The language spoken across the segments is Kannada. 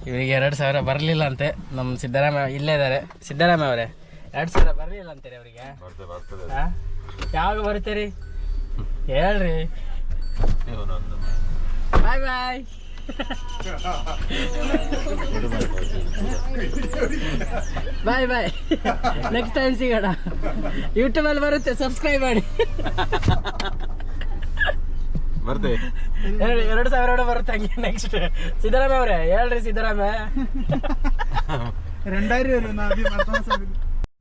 ಇವರಿಗೆ 2,000 ಬರಲಿಲ್ಲ ಅಂತೆ. ನಮ್ಮ ಸಿದ್ದರಾಮಯ್ಯ ಇಲ್ಲೇ ಇದ್ದಾರೆ. ಸಿದ್ದರಾಮಯ್ಯ ಅವರೇ 2,000 ಬರಲಿಲ್ಲ ಅಂತೀರಿ ಅವರಿಗೆ? ಯಾವಾಗ ಬರ್ತೀರಿ ಹೇಳ್ರಿ. ಬಾಯ್ ಬಾಯ್. ಬಾಯ್ ಬಾಯ್. ನೆಕ್ಸ್ಟ್ ಟೈಮ್ ಸಿಗೋಣ. ಯೂಟ್ಯೂಬಲ್ಲಿ ಬರುತ್ತೆ, ಸಬ್ಸ್ಕ್ರೈಬ್ ಮಾಡಿ. ಬರ್ತೆ 2,000 ಬರುತ್ತೆ ಹಂಗೆ. ನೆಕ್ಸ್ಟ್ ಸಿದ್ದರಾಮಯ್ಯ ಅವರೇ ಹೇಳ್ರಿ. ಸಿದ್ದರಾಮಯ್ಯ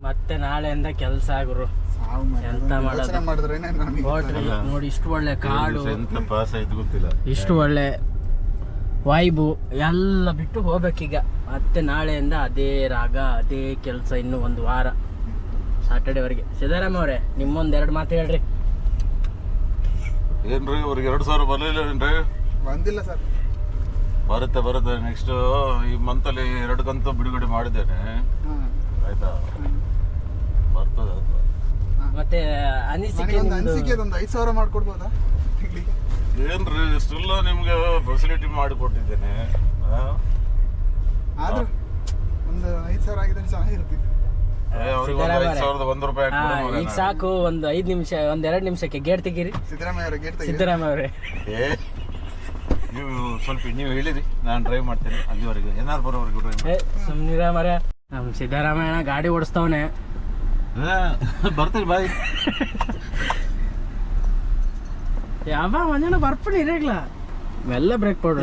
ಮತ್ತೆ ನಾಳೆಯಿಂದ ಕೆಲಸ ಗುರು. ಎಂತ ಮಾಡೋದು ನೋಡಿ. ಇಷ್ಟು ಒಳ್ಳೆ ಕಾಡು, ಇಷ್ಟು ಒಳ್ಳೆ ವೈಬು ಎಲ್ಲ ಬಿಟ್ಟು ಹೋಗ್ಬೇಕೀಗ. ಮತ್ತೆ ನಾಳೆಯಿಂದ ಅದೇ ರಾಗ, ಅದೇ ಕೆಲಸ. ಇನ್ನು 1 ವಾರ ಸಾಟರ್ಡೇವರೆಗೆ. ಸಿದ್ದರಾಮಯ್ಯ ಅವರೇ ನಿಮ್ಮೊಂದು 2 ಮಾತು ಹೇಳ್ರಿ. ಏನ್ರಿ ಅವ್ರಿಗೆ 2,000 ಬರಲಿಲ್ಲ ಏನ್ರಿ? ಬಂದಿಲ್ಲ ಸರ್. ಬರುತ್ತೆ ನೆಕ್ಸ್ಟ್ ಈ ಮಂತಲ್ಲಿ 2 ಕಂತು ಬಿಡುಗಡೆ ಮಾಡಿದ್ದೇನೆ. ಆಯ್ತಾ, ಬರ್ತದೆ. ಮತ್ತೆ ಅನಿಸಿಕೆ ಒಂದು 5,000 ಮಾಡ್ಕೊಡ್ಬೋದಾ? ಏನ್ರಿ ಇಷ್ಟೆಲ್ಲ ನಿಮ್ಗೆ ಫೆಸಿಲಿಟಿ ಮಾಡಿಕೊಟ್ಟಿದ್ದೇನೆ. ಆದ್ರೂ ಒಂದು 5,000 ಆಗಿದ್ರೆ ಚೆನ್ನಾಗಿರ್ತಿತ್ತು. ಈಗ ಸಾಕು. ಒಂದು 5 ನಿಮಿಷ, 1-2 ನಿಮಿಷಕ್ಕೆ ಗೇಟ್ ತೆಗೀರಿ. ಸಿದ್ದರಾಮಯ್ಯ ಅವರೇ ನೀವು ಸ್ವಲ್ಪ ನೀವು ಹೇಳಿರಿ, ನಾನು ಡ್ರೈವ್ ಮಾಡ್ತೇನೆ ಅಲ್ಲಿವರೆಗೆ. ಏನಾರು ಬರೋವರೆಗೆ ಸುಮ್ಮನಿರ ಮರ. ನಮ್ಮ ಸಿದ್ದರಾಮಯ್ಯ ಗಾಡಿ ಓಡಿಸ್ತವನೆ. ಬರ್ತೀನಿ ಬಾಯ್. ಯಾವ ಮಂಜನ ಬರ್ಪಣಿ ಇರಲ್ಲ. ಮೆಲ್ಲ ಬ್ರೇಕ್ ಕೊಡು.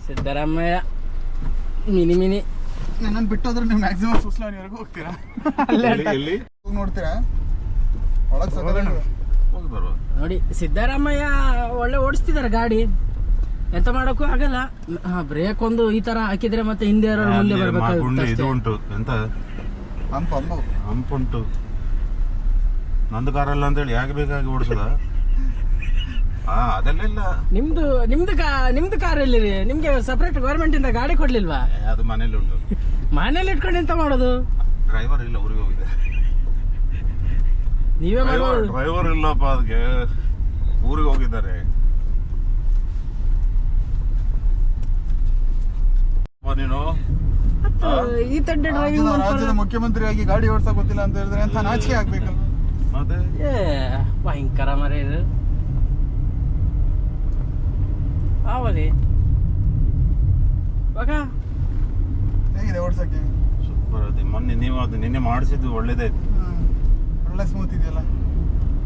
ಸಿದ್ದರಾಮಯ್ಯ ಮಿನಿ ನನ್ನ ಬಿಟ್ಟೋದ್ರೆ ನೀವು ಮ್ಯಾಕ್ಸಿಮಮ್ ಸುಸ್ಲಾನಿವರೆಗೂ ಹೋಗ್ತೀರಾ? ಎಲ್ಲಿ ನೋಡ್ತೀರಾ? ಒಳಗೆ ನೋಡಿ ಸಿದ್ದರಾಮಯ್ಯ ಒಳ್ಳೆ ಓಡಿಸ್ತಿದ್ದಾರೆ ಗಾಡಿ. ಎಂತ ಮಾಡೋಕ್ಕೂ ಆಗಲ್ಲ. ಬ್ರೇಕ್ ಒಂದು ಈ ತರ ಹಾಕಿದ್ರೆ ಮತ್ತೆ ಹಿಂದೆ ಮುಂದೆ ಬರ್ಬೇಕು. ಉಂಟು ಎಂತ ಹಂಪ್ ಉಂಟು. ನಂದು ಕಾರಲ್ಲ ಅಂತೇಳಿ ಯಾಕೆ ಬೇಕಾಗಿ ಓಡಿಸೋದ? ಅದೆಲ್ಲ ನಿಮ್ದು ಕಾರ್ ಎಲ್ಲಿ? ನಿಮ್ಗೆ ಸಪರೇಟ್ ಗವರ್ಮೆಂಟ್ ಇಂದ ಗಾಡಿ ಕೊಡ್ಲಿಲ್ವಾ? ಅದು ಮನೇಲಿ ಉಂಟು. ಮನೇಲಿ ಇಟ್ಕೊಂಡು ಎಂತ ಮಾಡೋದು? ಡ್ರೈವರ್ ಇಲ್ಲ, ಊರಿಗೆ ಹೋಗಿದೆ. ನೀವೇ ಮಾಡೋದು? ಡ್ರೈವರ್ ಇಲ್ಲಪ್ಪ, ಅದಕ್ಕೆ ಊರಿಗೆ ಹೋಗಿದ್ದಾರೆ. ನೀನು ಈ ತಡ್ಡೆ ಡ್ರೈವಿಂಗ್ ರಾಜ್ಯದ ಮುಖ್ಯಮಂತ್ರಿಯಾಗಿ ಗಾಡಿ ಓಡಿಸಕ್ ಗೊತ್ತಿಲ್ಲ ಅಂತ ಹೇಳಿದ್ರೆ ಅಂತ ನಾಚಿಕೆ ಆಗ್ಬೇಕಲ್ಲ. ಮತ್ತೆ ಭಯಂಕರ ಮರ ಇದು. ಆವಲಿ ಹೇಗಿದೆ ಓಡಿಸಕ್ಕೆ? ಸೂಪರ್ ಅದೇ. ಮೊನ್ನೆ ನೀವು ಅದು ನಿನ್ನೆ ಮಾಡಿಸಿದ್ದು ಒಳ್ಳೇದಾಯ್ತು. ಒಳ್ಳೆ ಸ್ಮೂತ್ ಇದೆಯಲ್ಲ,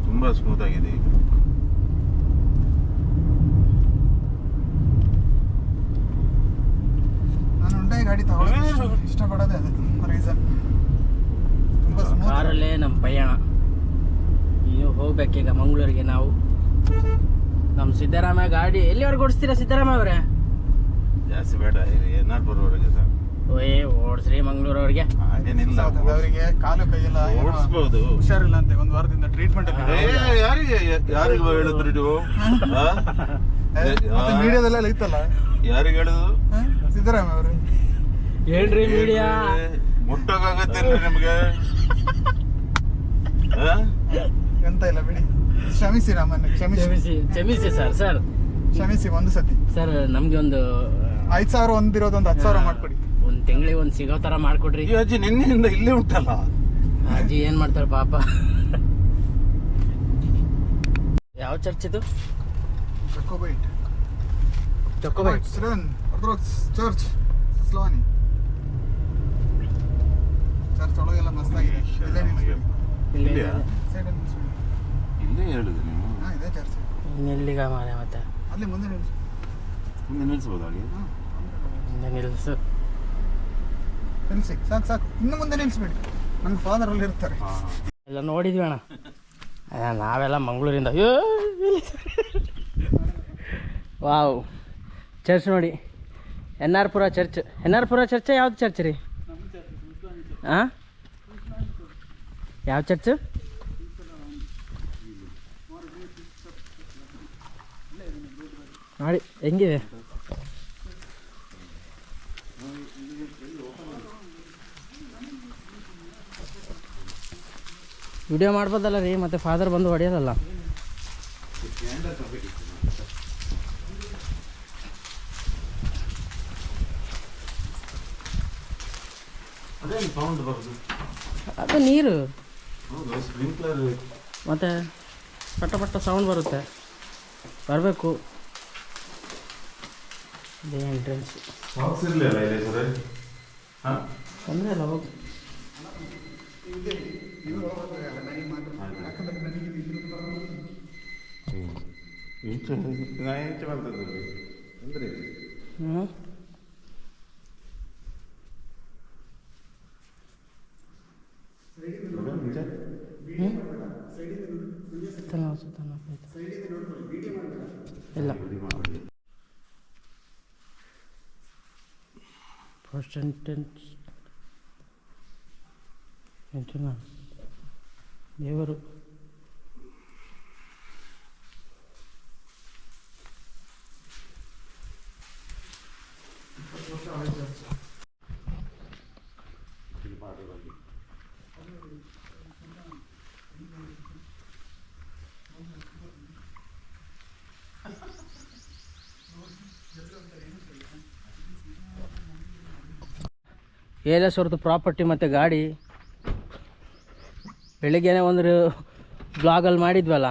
ತುಂಬಾ ಸ್ಮೂತ್ ಆಗಿದೆ ಈಗ. ನಾನು ಉಂಟಾಗಿ ಗಾಡಿ ತಗೊಳ್ಳೋದು ಇಷ್ಟಪಡೋದೇ ಅದೇ ರೀಸನ್. ತುಂಬಾ ಸ್ಮೂತ್. ಕಾರಲ್ಲೇ ನಮ್ಮ ಪಯಣ. ನೀವು ಹೋಗ್ಬೇಕೀಗ ಮಂಗಳೂರಿಗೆ. ನಾವು ನಮ್ಮ ಸಿದ್ದರಾಮಯ್ಯ ಗಾಡಿ ಎಲ್ಲಿವರೆಗೆ ಓಡಿಸ್ತೀರಾ ಸಿದ್ದರಾಮಯ್ಯ ಅವರೇ? ಜಾಸ್ತಿ ಬೇಡ, ಏನಾರು ಬರೋವರೆಗೆ ಸರ್. ಓಡಿಸ್ರಿ ಮಂಗಳೂರವ್ರಿಗೆ. ಹಾಗೇನಿಲ್ಲ, ಅವರಿಗೆ ಕಾಲು ಕೈಯೆಲ್ಲ ಓಡಿಸ್ಬೋದು. ಹುಷಾರಿಲ್ಲ ಅಂತೆ, 1 ವಾರದಿಂದ ಟ್ರೀಟ್ಮೆಂಟ್. ಯಾರಿಗೆ ಹೇಳಿದ್ರಿ ನೀವು? ಮೀಡಿಯಾದಲ್ಲೆಲ್ಲ ಇತ್ತಲ್ಲ. ಯಾರಿಗೆ ಹೇಳಿದ್ರು? ಸಿದ್ದರಾಮಯ್ಯ ಅವರು. ಹೇಳ್ರಿ ಮೀಡಿಯಾ ಮುಟ್ಟೋಕಾಗತ್ತೇನ್ರಿ ನಿಮ್ಗೆ? ಎಂತ ಇಲ್ಲ ಬಿಡಿ, ಕ್ಷಮಿಸಿ ನಮ್ಮನ್ನು. ಕ್ಷಮಿಸಿ ಸರ್. ಕ್ಷಮಿಸಿ ಒಂದು ಸತಿ ಸರ್. ನಮ್ಗೆ ಒಂದು 5,000 ಒಂದಿರೋದು ಒಂದು 10,000 ಮಾಡ್ಕೊಡಿ. ಒಂದು ತಿಂಗಳಿಗೆ ಒಂದು ಸಿಗೋ ತರ ಮಾಡ್ಕೊಡ್ರಿ. ಈ ಅಜ್ಜಿ ನಿನ್ನೆಯಿಂದ ಇಲ್ಲೇ ಉಂಟಲ್ಲ. ಅಜ್ಜಿ ಏನ್ ಮಾಡ್ತಾರೆ ಪಾಪ. ಯಾವ ಚರ್ಚ್ ಇದು? ಜಕೋಬೈಟ್ ಆರ್ಥೋಡಾಕ್ಸ್ ಚರ್ಚ್ ಸ್ಲೋನಿ. ಚರ್ಚ್ ಒಳಗೆಲ್ಲ ಮಸ್ತಾಗಿದೆ. ಇಲ್ಲೇ ಹೇಳಿದೆ ನೀವು. ಇದೇ ಚರ್ಚ್. ಇನ್ನೆಲ್ಲಿಗ ಮಾರೆ ಮತ್ತೆ? ಅಲ್ಲಿ ಮುಂದೆ ನಿಲ್ಲಿಸ್ಬೋದು. ಹಾಗೆ ಮುಂದೆ ನಿಲ್ಲಿಸು. ನಿಲ್ಲಿಸಿ, ಸಾಕು. ಇನ್ನು ಮುಂದೆ ನಿಲ್ಲಿಸ್ಬೇಡಿ, ನನ್ನ ಫಾದರ್ ಅಲ್ಲಿ ಇರ್ತಾರೆ. ಎಲ್ಲ ನೋಡಿದ್ವಿ ಅಣ್ಣ. ನಾವೆಲ್ಲ ಮಂಗಳೂರಿಂದ. ವಾವ್, ಚರ್ಚ್ ನೋಡಿ. ಎನ್ ಆರ್ ಪುರ ಚರ್ಚ್. ಯಾವ್ದು ಚರ್ಚ್ ರೀ? ಹಾಂ, ಯಾವ ಚರ್ಚ್? ನೋಡಿ ಹೆಂಗಿದೆ. ವಿಡಿಯೋ ಮಾಡ್ಬೋದಲ್ಲ ರೀ, ಮತ್ತೆ ಫಾದರ್ ಬಂದು ಹೊಡೆಯೋದಲ್ಲ. ಅದು ನೀರು ಮತ್ತೆ ಪಟ್ಟ ಪಟ್ಟ ಸೌಂಡ್ ಬರುತ್ತೆ, ಬರಬೇಕು. ಇದೇ ಎಂಟ್ರೆನ್ಸ್. ತೊಂದರೆ ಇಲ್ಲ, ಹೋಗಿ. ಹ್ಞೂ ಇಲ್ಲ ಫಸ್ಟ್ ಎಂಟೆನ್ಸ್ ದೇವರು. ALS ಅವ್ರದ್ದು ಪ್ರಾಪರ್ಟಿ ಮತ್ತು ಗಾಡಿ ಬೆಳಿಗ್ಗೆನೇ ಒಂದು ಬ್ಲಾಗಲ್ಲಿ ಮಾಡಿದ್ವಲ್ಲ,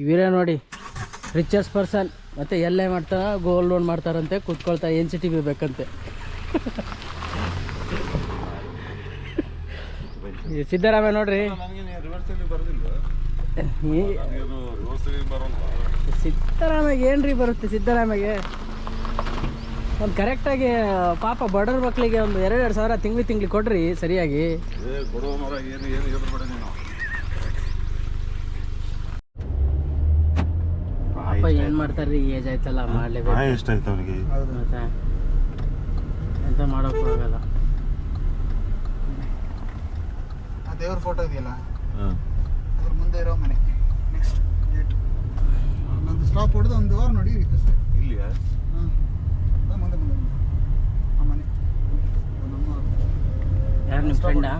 ಇವರೇ ನೋಡಿ ರಿಚೆಸ್ಟ್ ಪರ್ಸನ್. ಮತ್ತು ಎಲ್ಲೇ ಮಾಡ್ತಾರ, ಗೋಲ್ಡ್ ಲೋನ್ ಮಾಡ್ತಾರಂತೆ, ಕೂತ್ಕೊಳ್ತಾ NCT ಬೇಕಂತೆ. ಸಿದ್ದರಾಮಯ್ಯ ನೋಡ್ರಿ, ಸಿದ್ದರಾಮಯ್ಯ ಏನ್ರಿ ಬರುತ್ತೆ ಸಿದ್ದರಾಮಯ್ಯ. ಒಂದು ಕರೆಕ್ಟಾಗಿ ಪಾಪ ಬಡವ್ರ ಮಕ್ಕಳಿಗೆ ಒಂದು 2-2 ಸಾವಿರ ತಿಂಗ್ಳಿಗೆ ಕೊಡ್ರಿ ಸರಿಯಾಗಿ. ಪಾಪ ಏನು ಮಾಡ್ತಾರ್ರಿ, ಏಜ್ ಆಯ್ತಲ್ಲ, ಮಾಡಲೇಬೇಕು. ಮತ್ತೆ ಎಂತ ಮಾಡೋಕ್ಕೂ ಆಗಲ್ಲ. ದೇವ್ರ ಫೋಟೋ ಇದೆಯಲ್ಲ, ಅದ್ರ ಮುಂದೆ ಇರೋ ಮನೆ ನೆಕ್ಸ್ಟ್ ಗೇಟ್. ಒಂದು ಸ್ಟಾಪ್ ಹೊಡೆದು ಒಂದು ಅವರ್ ನೋಡಿ ಅಷ್ಟೇ. ಇಲ್ಲಿಯಾ? ಮುಂದೆ ಮುಂದೆ ಆ ಮನೆ ನಮ್ಮ ಯಾರು ನಿಮ್ಮ ಫ್ರೆಂಡಾ?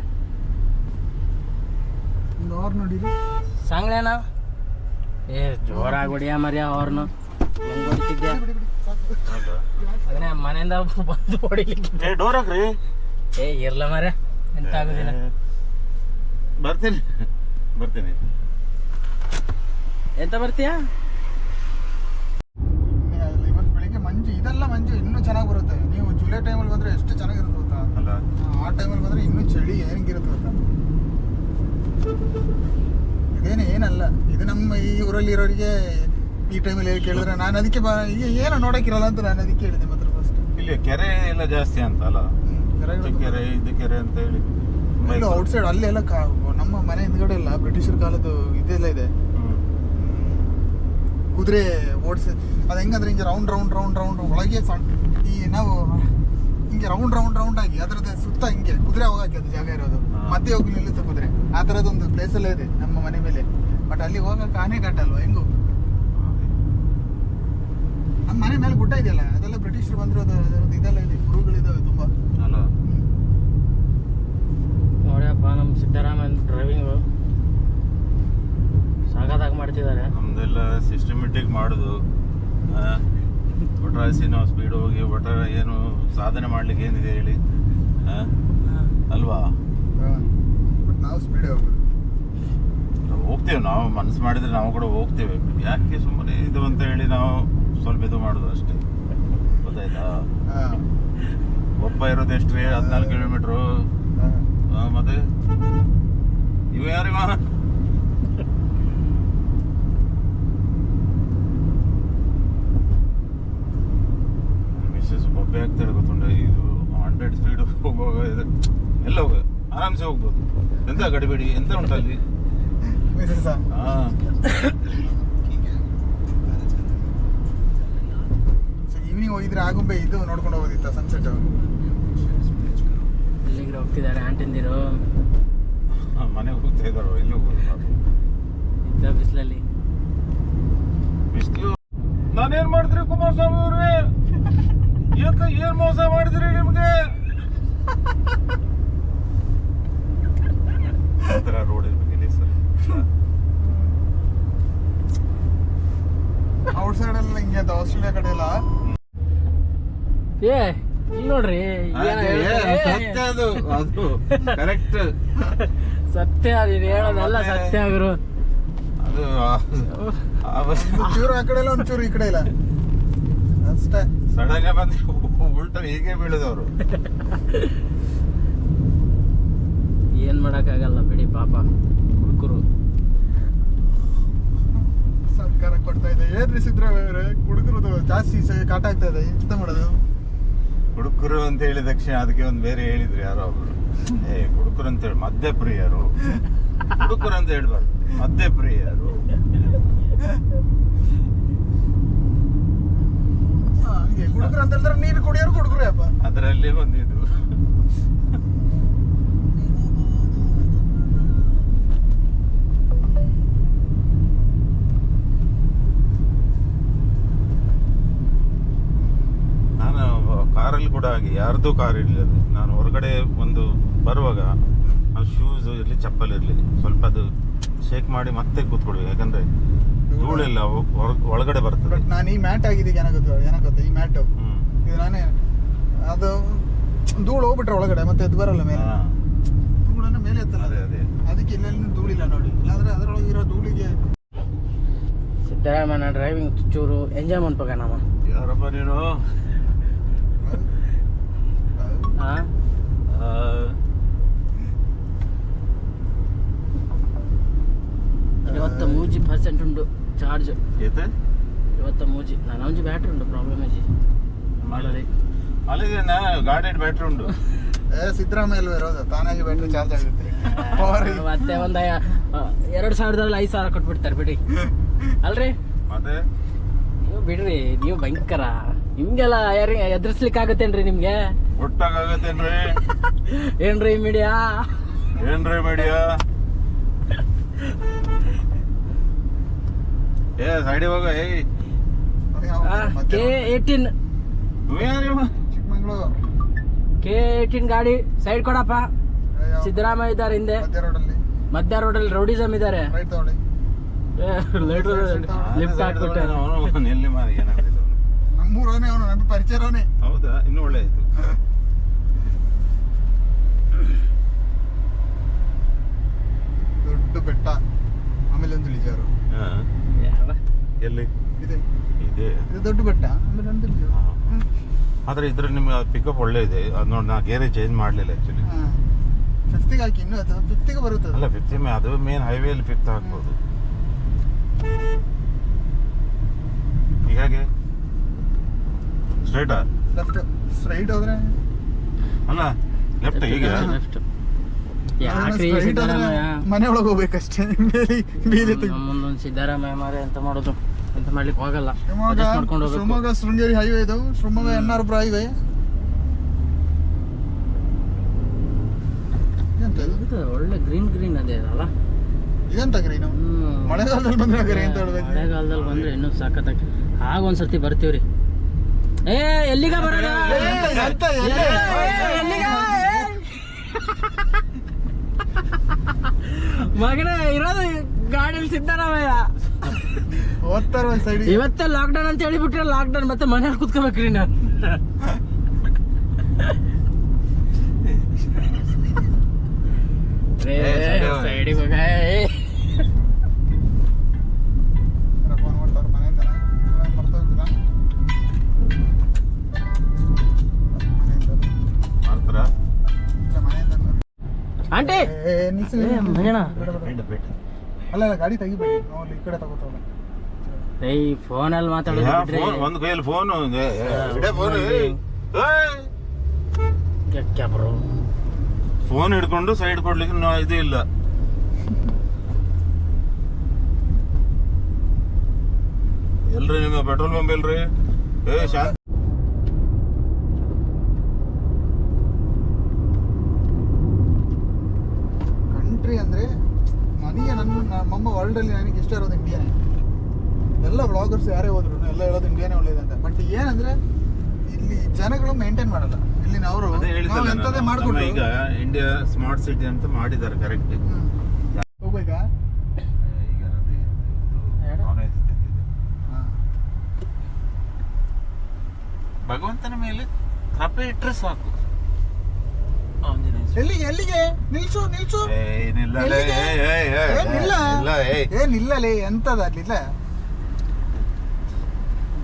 ಒಂದು ಅವರ್ ನೋಡಿರಿ ಸಾಂಗ್ಲೇನ. ಏ ಜೋರಾಗಿ ಹೊಡಿಯ ಮರ್ಯ ಅವ್ರನ್ನು ಹೆಂಗೆ ಹೊಡಿತಿದ್ದೆ. ಅದನ್ನೇ ಮನೆಯಿಂದ ಬಂದು ಹೊಡಿಲಿಕ್ಕೆ. ಡೋರ್ ಹಾಕ್ರಿ. ಏ ಇರ್ಲ ಮರ್ಯ, ಎಂತ ಆಗೋದಿಲ್ಲ. ಬರ್ತೀನಿ. ಎಂತ ಬರ್ತೀಯಾ? ಇವತ್ತು ಬೆಳಿಗ್ಗೆ ಮಂಜು, ಇದೆಲ್ಲ ಮಂಜು ಇನ್ನೂ ಚೆನ್ನಾಗಿ ಬರುತ್ತೆ. ನೀವು ಜುಲೈ ಟೈಮಲ್ಲಿ ಬಂದರೆ ಎಷ್ಟು ಚೆನ್ನಾಗಿರುತ್ತೆ ಗೊತ್ತಾ? ಆ ಟೈಮಲ್ಲಿ ಬಂದರೆ ಇನ್ನೂ ಚಳಿ ಹೆಂಗಿರುತ್ತೆ ಗೊತ್ತಾ? ಏನಲ್ಲ, ಇದು ನಮ್ಮ ಈ ಊರಲ್ಲಿ ಇರೋರಿಗೆ ಈ ಟೈಮಲ್ಲಿ ಹೇಳಿ ಕೇಳಿದ್ರೆ ನಾನು ಅದಕ್ಕೆ ಏನೋ ನೋಡೋಕ್ಕಿರಲ್ಲ ಅಂತ ನಾನು ಅದಕ್ಕೆ ಹೇಳಿದೆ ಮಾತ್ರ ಫಸ್ಟ್. ಇಲ್ಲಿ ಕೆರೆ ಎಲ್ಲ ಜಾಸ್ತಿ ಅಂತ ಅಲ್ಲ, ಕೆರೆ ಇದು ಕೆರೆ ಅಂತ ಹೇಳಿ ಔಟ್ಸೈಡ್ ಅಲ್ಲೆಲ್ಲ ನಮ್ಮ ಮನೆ ಹಿಂದ್ಗಡೆ ಎಲ್ಲ ಬ್ರಿಟಿಷರ್ ಕಾಲದ್ದು ಇದೆಲ್ಲ ಇದೆ. ಕುದುರೆ ಓಡಿಸಿ ಅದು ಹೆಂಗಂದ್ರೆ ಹಿಂಗೆ ರೌಂಡ್ ಒಳಗೆ ಈ ನಾವು ಹಿಂಗೆ ರೌಂಡ್ ಆಗಿ ಅದರದ್ದು ಸುತ್ತ ಹಿಂಗೆ ಕುದುರೆ ಹೋಗಕ್ಕೆ ಅದು ಜಾಗ ಇರೋದು, ಮಧ್ಯೆ ಹೋಗಿ ನಿಲ್ಲುತ್ತೆ ಕುದುರೆ. ಆ ಥರದೊಂದು ಪ್ಲೇಸಲ್ಲೇ ಇದೆ ನಮ್ಮ ಮನೆ ಮೇಲೆ. ಬಟ್ ಅಲ್ಲಿ ಹೋಗಕ್ಕೆ ಆನೆ ಘಾಟ ಅಲ್ವಾ, ಹೆಂಗು ನಮ್ಮ ಮನೆ ಮೇಲೆ ಗುಡ್ಡ ಇದೆಯಲ್ಲ, ಅದೆಲ್ಲ ಬ್ರಿಟಿಷರು ಬಂದಿರೋದು. ಅದರದ್ದು ಇದೆಲ್ಲ ಇದೆ, ಕುರುಗಳಿದ್ದಾವೆ ತುಂಬ. ನೋಡ್ಯಪ್ಪ ನಮ್ಮ ಸಿದ್ದರಾಮಯ್ಯ ಡ್ರೈವಿಂಗು ಸಾಕಾಗಿ ಮಾಡ್ತಿದ್ದಾರೆ. ನಮ್ದೆಲ್ಲ ಸಿಸ್ಟಮೆಟಿಕ್ ಮಾಡೋದು, ಒಟ್ರಾಸಿ ನಾವು ಸ್ಪೀಡ್ ಹೋಗಿ ಒಟ್ಟಾರ ಏನು ಸಾಧನೆ ಮಾಡ್ಲಿಕ್ಕೆ ಏನಿದೆ ಹೇಳಿ ಅಲ್ವಾ? ಬಟ್ ನಾವು ಸ್ಪೀಡ್ ಹೋಗ್ತೇವೆ, ನಾವು ಮನಸ್ಸು ಮಾಡಿದ್ರೆ ನಾವು ಕೂಡ ಹೋಗ್ತೇವೆ. ಯಾಕೆ ಸುಮ್ಮನೆ ಇದು ಅಂತ ಹೇಳಿ ನಾವು ಸ್ವಲ್ಪ ಇದು ಮಾಡೋದು ಅಷ್ಟೇ, ಗೊತ್ತಾಯ್ತಾ? ಒಬ್ಬ ಇರೋದು ಎಷ್ಟು ರೀ? 14 ಕಿಲೋಮೀಟ್ರು. ಮತ್ತೆ ಇವು ಯಾರಿವ? ಮಿಸ್ಸಸ್ ಬೊಬ್ಬೆ ಆಗ್ತಾರೆ ಗೊತ್ತುಂಟ. ಇದು 100 ಸ್ಪೀಡ್ ಹೋಗುವಾಗ ಎಲ್ಲ ಆರಾಮ್ಸೆ ಹೋಗ್ಬೋದು. ಎಂತ ಗಡಿಬೇಡಿ ಎಂತ ಉಂಟಲ್ಲಿ. ಈವ್ನಿಂಗ್ ಹೋಗಿದ್ರೆ ಆಗುಂಬೆ ಇದು ನೋಡ್ಕೊಂಡು ಹೋಗೋದಿತ್ತ ಸನ್ಸೆಟ್. ಎಲ್ಲಿಗೆ ಹೋಗ್ತಿದ್ದಾರೆ ಆಂಟಿಂದಿರು? ಮನೆಗೆ ಹೋಗ್ತಾ ಇದ್ದಾರೋ ಎಲ್ಲಿ ಹೋಗೋದು? ಬಿಸಿಲಲ್ಲಿ ಬಿಸಿಲು. ನಾನೇನ್ ಮಾಡಿದ್ರಿ ಕುಮಾರಸ್ವಾಮಿ ಅವ್ರೆ? ಏನ್ ಮೋಸ ಮಾಡಿದ್ರಿ ನಿಮ್ಗೆ? ರೋಡ್ ಇರ್ಬೇಕಿಲ್ಲ ಸರ್. ಏ ಇಲ್ಲಿ ನೋಡ್ರಿ ಏನ ಹೇಳ್ತಾರೆ? ಸತ್ಯ ಅದು ಕರೆಕ್ಟ್ ಸತ್ಯ ನೀನ್ ಹೇಳೋದೆಲ್ಲ ಸತ್ಯ ಗುರು. ಅದು ಒಂಚೂರು ಆ ಕಡೆ ಇಲ್ಲ ಒಂಚೂರು ಈ ಕಡೆ ಇಲ್ಲ ಅಷ್ಟೇ. ಸಡನ್ ಬಂದು ಉಲ್ಟ ಹೀಗೆ ಬೀಳದವ್ರು. ಏನ್ ಮಾಡಕ್ಕಾಗಲ್ಲ ಬಿಡಿ ಪಾಪ ಹುಡುಗರು. ಸರ್ಕಾರ ಕೊಡ್ತಾ ಇದೆ ಏನ್ರಿ ಸಿದ್ದರಾಮಯ್ಯ ಹುಡುಗರು ಜಾಸ್ತಿ ಕಾಟ ಆಗ್ತಾ ಇದೆ ಎಂತ ಮಾಡೋದು. ಹುಡುಕರು ಅಂತ ಹೇಳಿದ ತಕ್ಷಣ ಅದಕ್ಕೆ ಒಂದು ಬೇರೆ ಹೇಳಿದ್ರು ಯಾರೋ ಒಬ್ರು, ಹುಡುಕರು ಅಂತ ಹೇಳಿ ಮದ್ಯಪ್ರಿಯರು, ಹುಡುಕರು ಅಂತ ಹೇಳ್ಬಾರ್ದು ಮದ್ಯಪ್ರಿಯರು. ಹುಡುಗರು ಅಂತ ಹೇಳಿದ್ರೆ ನೀರು ಕುಡಿಯೋರು ಹುಡುಗರು ಅಪ್ಪ. ಅದರಲ್ಲಿ ಬಂದಿದ್ದು. ನಾನು ಕಾರಲ್ಲಿ ಕೂಡ ಹಾಗೆ, ಯಾರ್ದು ಕಾರ್ ಇರಲಿಲ್ಲ. ನಾನು ಹೊರಗಡೆ ಒಂದು ಬರುವಾಗ ಶೂಸ್ ಇರಲಿ ಚಪ್ಪಲ್ ಇರಲಿ ಸ್ವಲ್ಪ ಅದು ಶೇಕ್ ಮಾಡಿ ಮತ್ತೆ ಕೂತ್ಕೊಳ್ಬೇಕು, ಯಾಕಂದ್ರೆ ಧೂಳೆಲ್ಲ ಒಳಗಡೆ ಬರ್ತದೆ. ಬಟ್ ನಾನು ಈ ಮ್ಯಾಟ್ ಆಗಿದ್ದೀಗ ಏನಾಗುತ್ತೆ ಈ ಮ್ಯಾಟ್ ಇದು ನಾನೇ ಅದು ಧೂಳು ಹೋಗ್ಬಿಟ್ರೆ ಒಳಗಡೆ ಮತ್ತೆ ಅದು ಬರಲ್ಲ ಮೇಲೆ, ಧೂಳನ್ನ ಮೇಲೆ ಎತ್ತಲ್ಲ. ಅದೇ ಅದಕ್ಕೆ ಇಲ್ಲೆಲ್ಲ ಧೂಳಿಲ್ಲ ನೋಡಿ, ಇಲ್ಲಾಂದ್ರೆ ಅದರೊಳಗೆ ಇರೋ ಧೂಳಿಗೆ. ಸಿದ್ದರಾಮಯ್ಯ ಡ್ರೈವಿಂಗ್ ಚೂರು ಎಂಜಾಯ್ ಮಾಡ್ಬೇಕ ನಮ್ಮ. ಯಾರಪ್ಪ ನೀನು? ಇವತ್ತು 30% ಉಂಟು ಚಾರ್ಜ್. ಏತೆ ಇವತ್ತು 30 ನಾನು ಒಂಜಿ ಬ್ಯಾಟ್ರಿ ಉಂಟು ಪ್ರಾಬ್ಲಮ್ ಅಜ್ಜಿ ಮಾಡಲಿ ಅಲ್ಲಿಗೆ ಗಾಡಿ ಬ್ಯಾಟ್ರಿ ಉಂಟು. ಸಿದ್ದರಾಮಯ್ಯ ಅಲ್ವೇ ಇರೋದು, ತಾನಾಗಿ ಬ್ಯಾಟ್ರಿ ಚಾರ್ಜ್ ಆಗುತ್ತೆ. ಮತ್ತೆ ಒಂದು 2000ದಲ್ಲಿ 5000 ಕೊಟ್ಬಿಡ್ತಾರೆ ಬಿಡಿ ಅಲ್ರಿ. ಮತ್ತೆ ನೀವು ಬಿಡ್ರಿ, ನೀವು ಭಯಂಕರ, ನಿಮ್ಗೆಲ್ಲ ಯಾರಿಗೆ ಎದುರಿಸ್ಲಿಕ್ಕೆ ಆಗತ್ತೇನ್ರಿ ನಿಮ್ಗೆ? ಒಟ್ಟಾಗತ್ತೇನ್ರಿ? ಏನ್ರಿ ಮೀಡಿಯಾ ಏ ಸೈಡಿ ಹೋಗ. K18 ಚಿಕ್ಕಮಂಗ್ಳೂರು K18 ಗಾಡಿ ಸೈಡ್ ಕೊಡಪ್ಪ. ಸಿದ್ದರಾಮಯ್ಯ ಇದ್ದಾರೆ ಹಿಂದೆ, ಮಧ್ಯ ರೋಡಲ್ಲಿ ರೌಡಿಸಮ್ ಇದ್ದಾರೆ. ಲಿಫ್ಟ್ ಹಾಕ್ಬಿಟ್ಟೆ. ನಮ್ಮೂರವನೇ ಅವನು, ನಮ್ಮ ಪರಿಚಯರವನೇ. ಹೌದಾ? ಇನ್ನೂ ಒಳ್ಳೆ ಆಯ್ತು. ದೊಡ್ಡ ಬೆಟ್ಟ, ಆಮೇಲೆ ಒಂದು ಇಳಿಜಾರು. ಎಲ್ಲಿ ಇದೆ ಇದೆ ಇದು ದೊಡ್ಡ ಬೆಟ್ಟ, ಆಮೇಲೆ ಒಂದು ಇಳಿಜಾರು. ಆದ್ರೆ ಇದ್ರ ನಿಮ್ಗೆ ಪಿಕಪ್ ಒಳ್ಳೆ ಇದೆ. ಅದು ನೋಡಿ, ನಾ ಗೇರೆ ಚೇಂಜ್ ಮಾಡಲಿಲ್ಲ ಆಕ್ಚುಲಿ. 50ಗೆ ಹಾಕಿ ಇನ್ನೂ 50ಗೆ ಬರುತ್ತೆ. ಅಲ್ಲ 50 ಅದು ಮೇನ್ ಹೈವೇಲಿ 50 ಹಾಕ್ಬೋದು. ಹೀಗಾಗಿ ಸ್ಟ್ರೈಟಾ ಲೆಫ್ಟ್ ಸ್ಟ್ರೈಟ್ ಹೋದ್ರೆ ಅಲ್ಲ ಲೆಫ್ಟ್ ಹೀಗೆ ಲೆಫ್ಟ್. ಯಾಕ್ರಿ ಸಿದ್ದರಾಮಯ್ಯ ಮನೆ ಒಳಗೆ ಹೋಗ್ಬೇಕಷ್ಟೇ, ಮೇಲೆ ಮುಂದೊಂದು ಸಿದ್ದರಾಮಯ್ಯ ಮಾರೆ ಎಂತ ಮಾಡೋದು, ಎಂತ ಮಾಡ್ಲಿಕ್ಕೆ ಹೋಗಲ್ಲ, ಅಡ್ಜಸ್ಟ್ ಮಾಡ್ಕೊಂಡು ಹೋಗ್ಬೇಕು. ಶಿವಮೊಗ್ಗ ಶೃಂಗೇರಿ ಹೈವೇ ಇದು, ಶಿವಮೊಗ್ಗ NR-ಪುರ ಹೈವೇ. ಒಳ್ಳೆ ಗ್ರೀನ್ ಅದೇ ಅಲ್ಲ ಇದೆಂತ ಗ್ರೀನು? ಮಳೆಗಾಲದಲ್ಲಿ ಬಂದ್ರೆ ಗ್ರೀನ್ ಅಂತ ಹೇಳ್ಬೇಕು. ಮಳೆಗಾಲದಲ್ಲಿ ಬಂದ್ರೆ ಇನ್ನೂ ಸಾಕತ್ತಾಗಿ ಆಗ ಒಂದ್ಸತಿ ಬರ್ತೀವ್ರಿ. ಏ ಎಲ್ಲಿಗ ಬರೋಣ ಮಗನೇ ಇರೋದು ಗಾಡಿಯಲ್ಲಿ ಸಿದ್ದರಾಮಯ್ಯ. ಓದ್ತಾರ ಒಂದ್ ಸೈಡ್. ಇವತ್ತೇ ಲಾಕ್ಡೌನ್ ಅಂತ ಹೇಳಿಬಿಟ್ರೆ ಲಾಕ್ಡೌನ್ ಮತ್ತೆ ಮನೇಲಿ ಕುತ್ಕೋಬೇಕ್ರಿ ನಾನು. ಸೈಡಿಗೆ ಹೋಗ. ಫೋನ್ ಮಾಡ್ತಾರ ಮನೆಯಿಂದ, ಮರ್ತೋಗ್ತದ ಮನೆಯಿಂದ. ಆಂಟಿ ಮಂಜಣ್ಣ ಅಲ್ಲ ಗಾಡಿ ತೆಗಿಬೇಡಿ, ಈ ಕಡೆ ತಗೋತಾವ. ಏಯ್ ಫೋನಲ್ಲಿ ಮಾತಾಡೋದು ಒಂದು ಕೈಯಲ್ಲಿ ಫೋನು ಬ್ರೋ. ಫೋನ್ ಹಿಡ್ಕೊಂಡು ಸೈಡ್ ಕೊಡ್ಲಿಕ್ಕೆ ಇದು ಇಲ್ಲ. ಎಲ್ರಿ ನಿಮ್ಮ ಪೆಟ್ರೋಲ್ ಪಂಪ್ ಎಲ್ರಿ? ಶಾಂತಿ ಕಂಟ್ರಿ ಅಂದ್ರೆ ನನಗೆ ನಮ್ಮಮ್ಮ ವರ್ಲ್ಡ್ ಅಲ್ಲಿ ನನಗೆ ಇಷ್ಟ ಇರೋದು ಇಂಡಿಯಾನೇ. ಎಲ್ಲ ಬ್ಲಾಗರ್ಸ್ ಯಾರೇ ಹೋದ್ರು ಎಲ್ಲ ಹೇಳೋದು ಇಂಡಿಯಾನೇ ಒಳ್ಳೇದಂತ. ಬಟ್ ಏನಂದ್ರೆ ಇಲ್ಲಿ ಜನಗಳು ಮೇಂಟೈನ್ ಮಾಡಲ್ಲ. ಇಲ್ಲಿನ ಅವರು ಎಂತದೇ ಮಾಡ್ಕೊಂಡು ಈಗ ಇಂಡಿಯಾ ಸ್ಮಾರ್ಟ್ ಸಿಟಿ ಅಂತ ಮಾಡಿದ್ದಾರೆ ಕರೆಕ್ಟ್. ಹೋಗ್ಬೇಕಾ? ಭಗವಂತನ ಮೇಲೆ ಕೃಪೆ ಇಟ್ರೆ ಸಾಕು. ಆಂಜನೇಯ ಸ್ವಾಮಿ. ಎಲ್ಲಿಗೆ ನಿಲ್ಸು ಏನಿಲ್ಲ ಎಲ್ಲಿಗೆ? ಏನಿಲ್ಲ. ಇಲ್ಲ ಏನಿಲ್ಲಲೇ ಎಂತದ ಅಲ್ಲಿಲ್ಲ.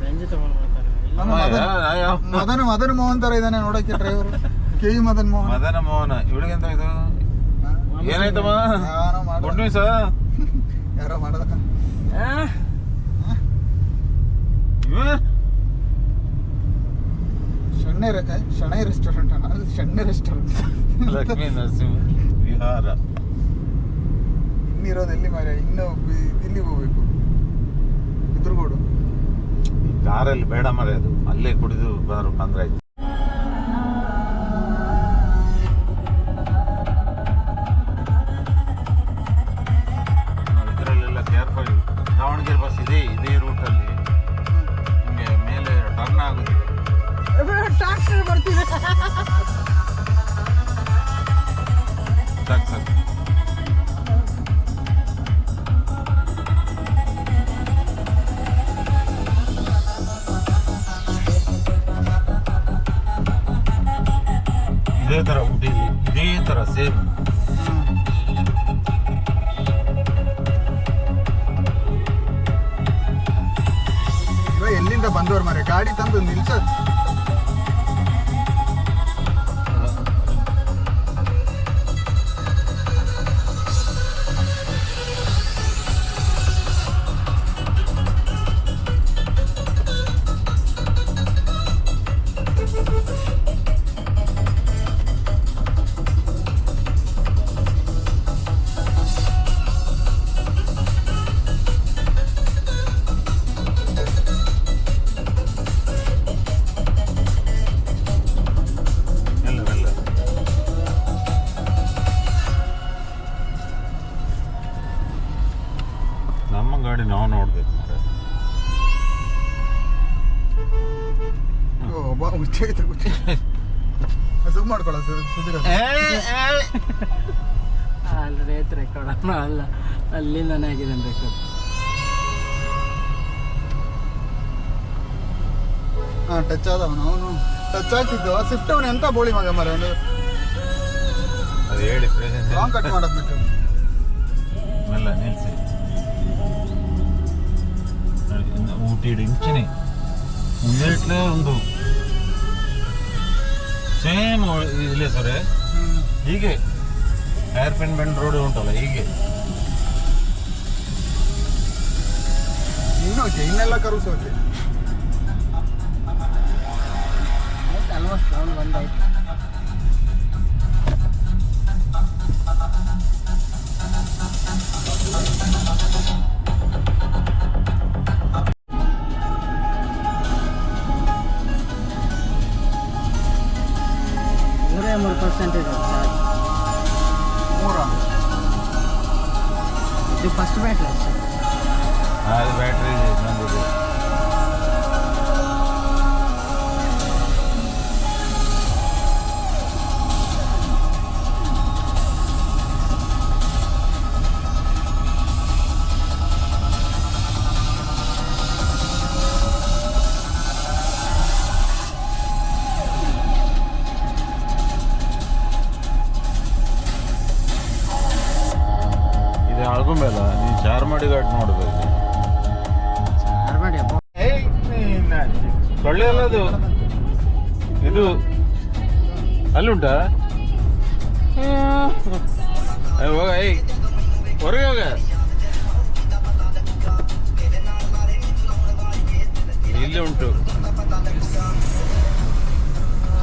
ಬೆಂಜಿ ತಗೊಂಡ್ ಬರ್ತಾರೆ ಇಲ್ಲ. ಮದನ ಮೋಹನ್ ತರ ಇದಾನೆ ನೋಡಕ್ಕೆ driver. K U Madan Mohan. Madana Mohana ಇವಳಿಗೆಂತ ಇದು ಏನಾಯ್ತಮ್ಮ? ಯಾರೋ ಮಾಡ ಗುಡ್ ನ್ಯೂಸ್. ಯಾರೋ ಮಾಡದ ಶಣೈ ರೆಸ್ಟೋರೆಂಟ್ ಅದು ಶಣ್ಣೆ ರೆಸ್ಟೋರೆಂಟ್. ಲಕ್ಷ್ಮೀ ನರಸಿಂಹ ವಿಹಾರ. ಇನ್ನಿರೋದು ಎಲ್ಲಿ ಮಾರ್ಯ? ಇನ್ನು ಇಲ್ಲಿಗೆ ಹೋಗ್ಬೇಕು, ಬಿದ್ರಗೋಡು. ಈ ಕಾರಲ್ಲಿ ಬೇಡ ಮರೆ, ಅದು ಅಲ್ಲೇ ಕುಡಿದು ಬಂದ್ರೆ ಆಯ್ತು. ಇದರಲ್ಲೆಲ್ಲ ಕೇರ್ಫುಲ್. ದಾವಣಗೆರೆ ಬಸ್ ಇದೇ ರೂಟಲ್ಲಿ ನಿಮಗೆ ಮೇಲೆ ಟರ್ನ್ ಆಗುದಿಲ್ಲ. ಟ್ರಾಕ್ಟರ್ ಬರ್ತಿದೆ. ಸಾಕು ಇದೇ ತರ ಊಟಿಲಿ ಇದೇ ತರ ಸೇಮ್. ಎಲ್ಲಿಂದ ಬಂದವ್ರು ಮಾರ್ರೆ, ಗಾಡಿ ತಂದು ನಿಲ್ಸ. ನಮ್ಮ ಗಾಡಿ ನಾವು ನೋಡ್ಬೇಕು ಮಾರೆ. ಝೂಮ್ ಮಾಡ್ಕೊಳ್ಳೋ ಸುಧೀರ. ಆಲ್ರೆಡಿ ಐತೆ ರೆಕಾರ್ಡ್. ಅಲ್ಲ ಅಲ್ಲಿಂದಾನೆ ಆಗಿದೆ ರೆಕಾರ್ಡ್. ಟಚ್ ಆದವನು, ಅವನು ಟಚ್ ಆಗ್ತಿದ್ದು. ಸ್ವಿಫ್ಟ್ ಅವನು ಎಂತ ಬೋಳಿ ಮಗ ಮಾರೆ. ಒಂದು ಅದು ಹೇಳಿ ಪ್ರೆಸೆಂಟ್ ಲಾಂಗ್ ಕಟ್ ಮಾಡೋದು ಬಿಟ್ಟು ಮೆಲ್ಲ ನಿಲ್ಸಿ. ಊಟಿയുടെ ಇಂಚಿನಿ ಮುಂದೆ ಒಂದು ಸೇಮ್ ಇಲ್ಲೇ ಸರ್ ಹೀಗೆ ಹೇರ್ ಪಿನ್ ಬೆಂಡ್ ರೋಡ್ ಉಂಟಲ್ಲ ಹೀಗೆ. ಇನ್ನೋಕೆ ಇನ್ನೆಲ್ಲ ಕರುಸೋಕೆ ಆಲ್ಮೋಸ್ಟ್ ರೌಂಡ್ ಬಂದಾಯ್ತು. %3 ಚಾರ್ಜ್. ಇದು ಫಸ್ಟ್ ಬ್ಯಾಟ್ರಿ ಅಷ್ಟೇ. ಅದು ಬ್ಯಾಟ್ರಿ ನಂದಿದೆ. ಆಳ್ಕೊಂಬೇಡ ನೀನು ಚಾರ್ಮಾಡಿ ಘಾಟ್ ನೋಡ್ಬೇಕು. ಚಾರ್ಮಾಡಿ ಸೊಳ್ಳೆ ಅಲ್ಲ ಅದು, ಇದು ಅಲ್ಲುಂಟಾ? ಹೋಗ ಹೊರಗೆ ಹೋಗ. ಇಲ್ಲಿ ಉಂಟು.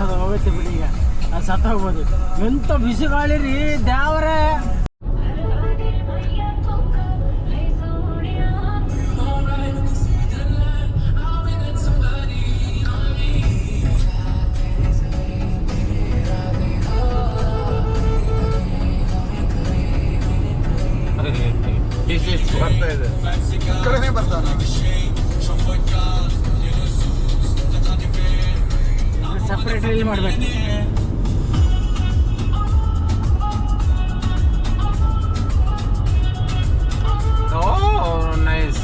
ಅದು ಹೋಗುತ್ತೆ ಬಿಡಿ, ಈಗ ಅದು ಸತ್ತ ಹೋಗ್ಬೋದು. ಎಂತ ಬಿಸಿ ಗಾಳಿ ರೀ ದ್ಯಾವ್ರೆ. ಬರ್ತಾ ಇದೆ ಕಡಿಮೆ ಬರ್ತಾನೆ. ಸಪ್ರೇಟ್ ರೀಲ್ ಮಾಡ್ಬೇಕು. Nice.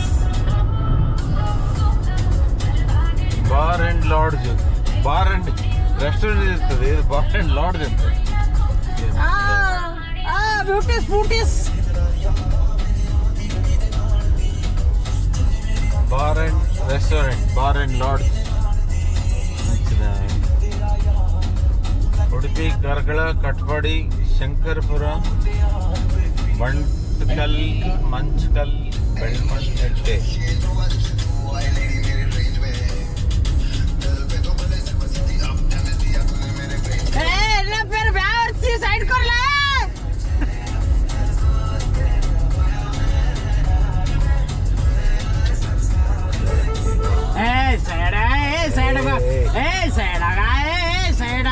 Bar and lodge, bar and restaurant. ಸ್ಪೂಟೀಸ್ bar and restaurant, bar and lodge. Udupi, Karkala, Katpadi, Shankarapura, Bantakal, Manchkal, ಬೆಳ್ಮಣ್ಣೆಟ್ಟೆ. साइड कर ले side side side side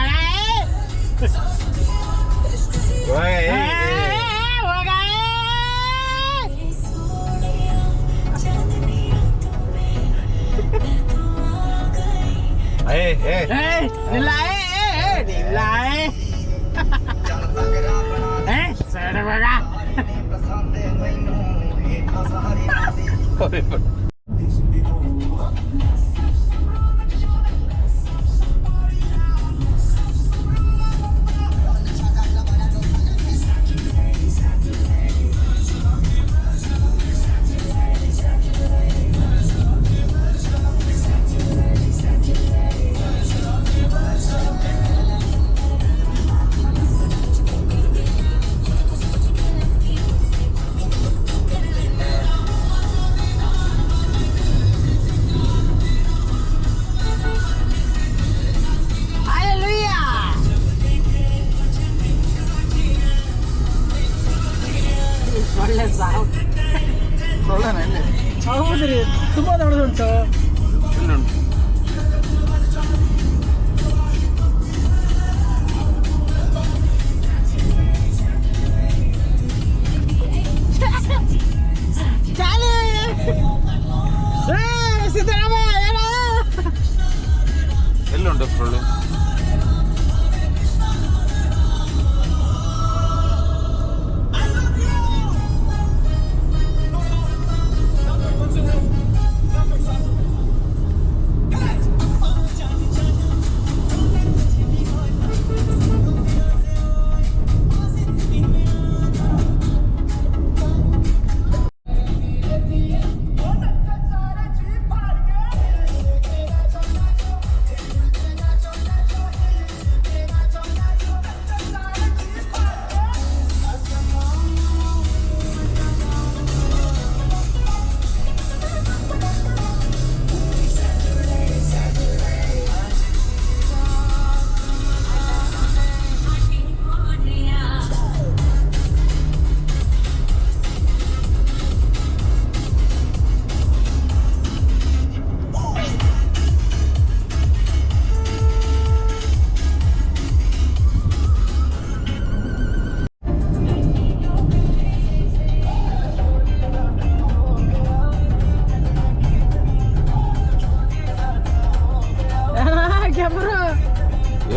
side बघा ಸೊಳ್ಳೆನಾ ಇಲ್ಲಿ? ಹೌದ್ರಿ, ತುಂಬಾ ದೊಡ್ಡದುಂಟು. ಇಲ್ಲುಂಟು. ಸಿದ್ದರಾಮಯ್ಯ ಎಲ್ಲುಂಟು ಸೊಳ್ಳೆ?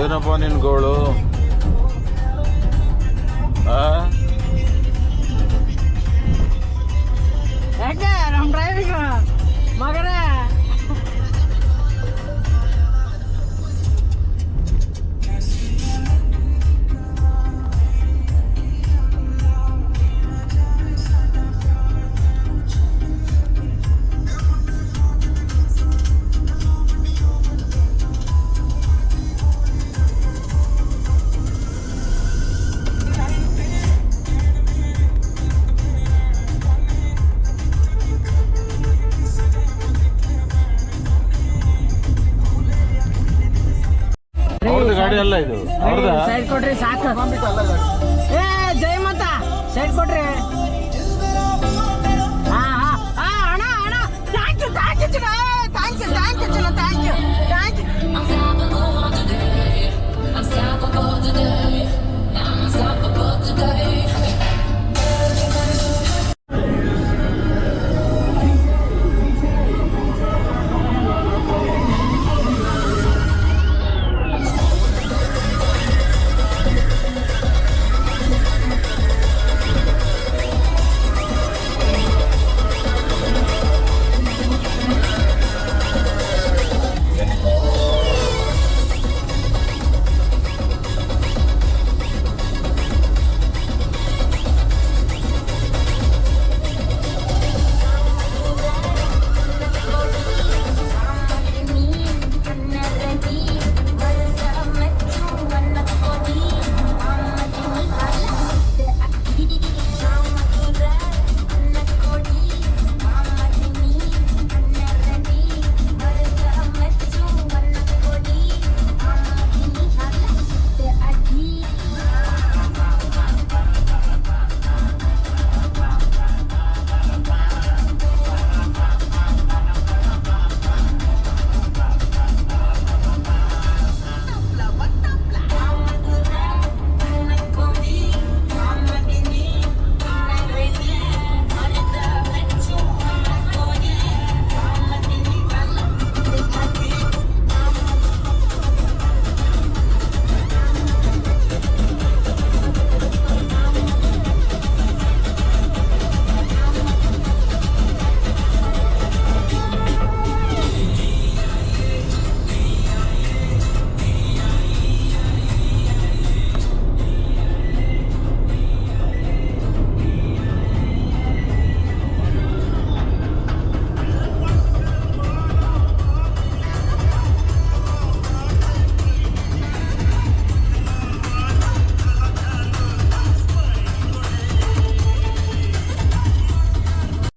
ಏನಪ್ಪ ನಿನ್ ಗೋಳು? ಯಾಕೆ ನಮ್ ಡ್ರೈವಿಂಗ್ ಮಗನೇ ಗಾಡಿ ಅಲ್ಲ ಇದು, ಅವ್ರದ್ದ? ಸೈಡ್ ಕೊಡ್ರಿ ಸಾಕು. ಏ ಜೈ ಮಾತಾ ಸೈಡ್ ಕೊಡ್ರಿ. ಅಣ್ಣ thank you thank you thank you thank you